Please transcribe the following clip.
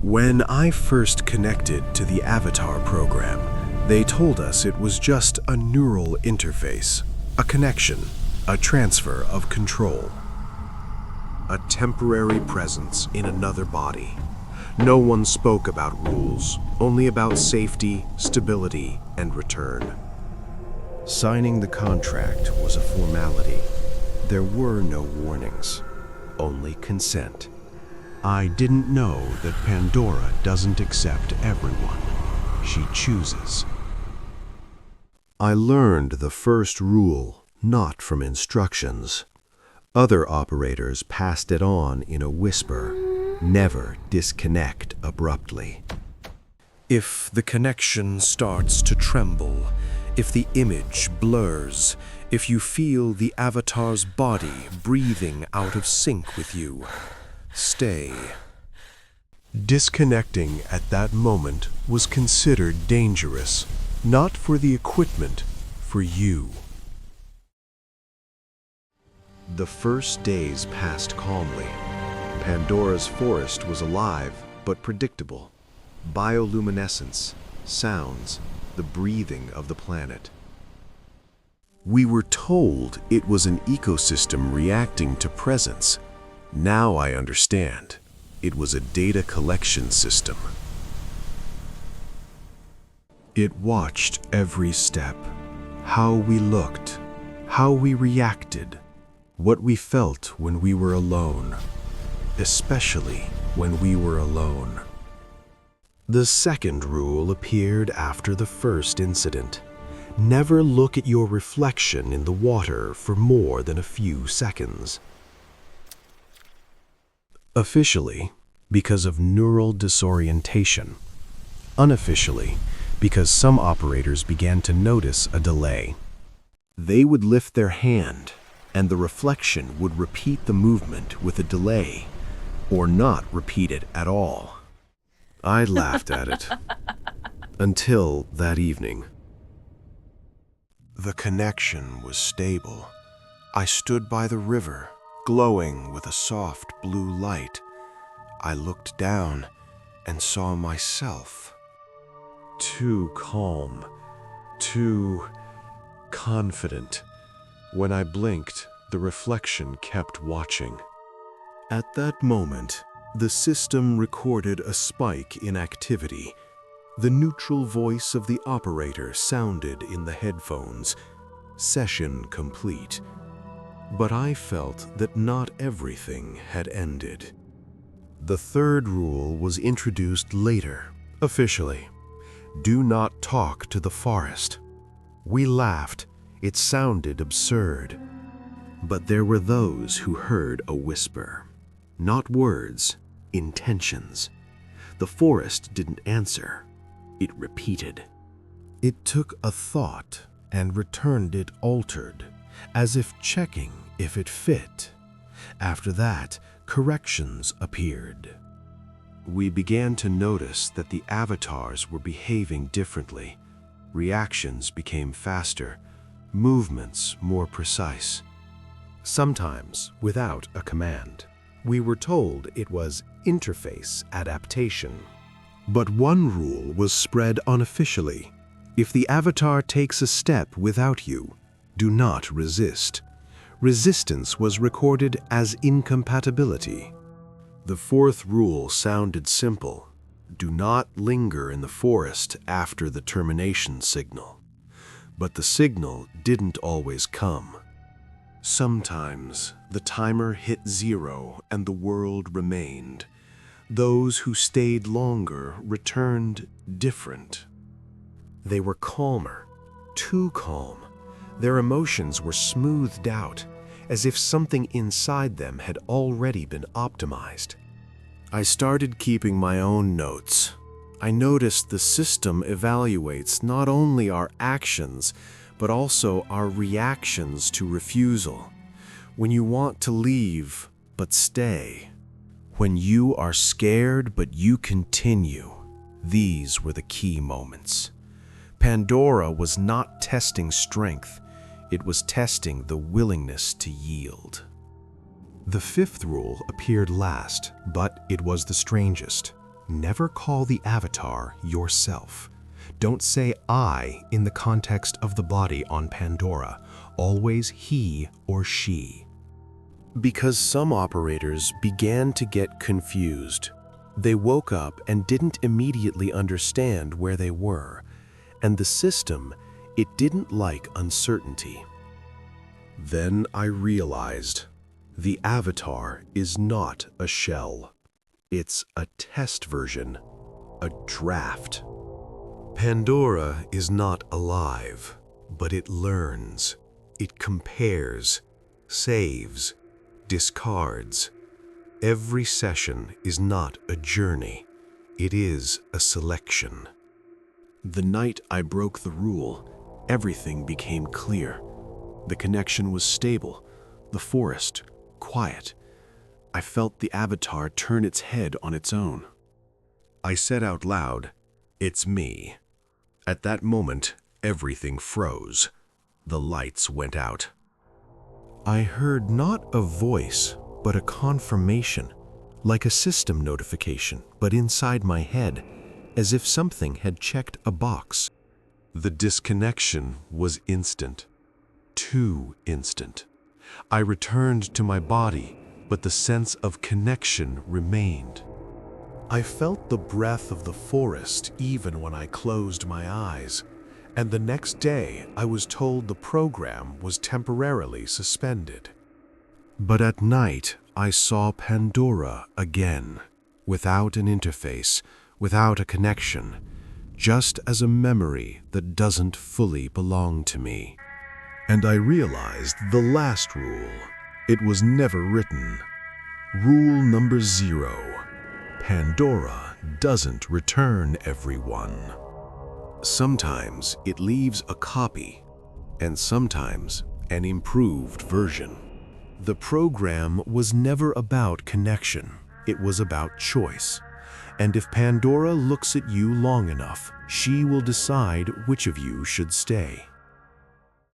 When I first connected to the Avatar program, they told us it was just a neural interface, a connection, a transfer of control. A temporary presence in another body. No one spoke about rules, only about safety, stability, and return. Signing the contract was a formality. There were no warnings, only consent. I didn't know that Pandora doesn't accept everyone. She chooses. I learned the first rule not from instructions. Other operators passed it on in a whisper. Never disconnect abruptly. If the connection starts to tremble, if the image blurs, if you feel the avatar's body breathing out of sync with you, stay. Disconnecting at that moment was considered dangerous, not for the equipment, for you. The first days passed calmly. Pandora's forest was alive but predictable. Bioluminescence, sounds, the breathing of the planet. We were told it was an ecosystem reacting to presence. Now I understand. It was a data collection system. It watched every step, how we looked, how we reacted, what we felt when we were alone, especially when we were alone. The second rule appeared after the first incident. Never look at your reflection in the water for more than a few seconds. Officially, because of neural disorientation. Unofficially, because some operators began to notice a delay. They would lift their hand, and the reflection would repeat the movement with a delay, or not repeat it at all. I laughed at it. Until that evening. The connection was stable. I stood by the river, glowing with a soft blue light. I looked down and saw myself. Too calm, too confident. When I blinked, the reflection kept watching. At that moment, the system recorded a spike in activity. The neutral voice of the operator sounded in the headphones. Session complete. But I felt that not everything had ended. The third rule was introduced later, officially. Do not talk to the forest. We laughed. It sounded absurd. But there were those who heard a whisper. Not words, intentions. The forest didn't answer. It repeated. It took a thought and returned it altered, as if checking if it fit. After that, corrections appeared. We began to notice that the avatars were behaving differently. Reactions became faster, movements more precise. Sometimes without a command. We were told it was interface adaptation. But one rule was spread unofficially. If the avatar takes a step without you, do not resist. Resistance was recorded as incompatibility. The fourth rule sounded simple. Do not linger in the forest after the termination signal. But the signal didn't always come. Sometimes the timer hit 0 and the world remained. Those who stayed longer returned different. They were calmer, too calm. Their emotions were smoothed out, as if something inside them had already been optimized. I started keeping my own notes. I noticed the system evaluates not only our actions, but also our reactions to refusal. When you want to leave, but stay. When you are scared, but you continue. These were the key moments. Pandora was not testing strength. It was testing the willingness to yield. The fifth rule appeared last, but it was the strangest. Never call the avatar yourself. Don't say I in the context of the body on Pandora, always he or she. Because some operators began to get confused. They woke up and didn't immediately understand where they were, and the system, it didn't like uncertainty. Then I realized the avatar is not a shell. It's a test version, a draft. Pandora is not alive, but it learns, it compares, saves, discards. Every session is not a journey, it is a selection. The night I broke the rule, everything became clear. The connection was stable, the forest quiet. I felt the avatar turn its head on its own. I said out loud, "It's me." At that moment, everything froze. The lights went out. I heard not a voice, but a confirmation, like a system notification, but inside my head, as if something had checked a box. The disconnection was instant. Too instant. I returned to my body, but the sense of connection remained. I felt the breath of the forest even when I closed my eyes, and the next day I was told the program was temporarily suspended. But at night I saw Pandora again, without an interface, without a connection, just as a memory that doesn't fully belong to me. And I realized the last rule. It was never written. Rule number 0. Pandora doesn't return everyone. Sometimes it leaves a copy, and sometimes an improved version. The program was never about connection. It was about choice. And if Pandora looks at you long enough, she will decide which of you should stay.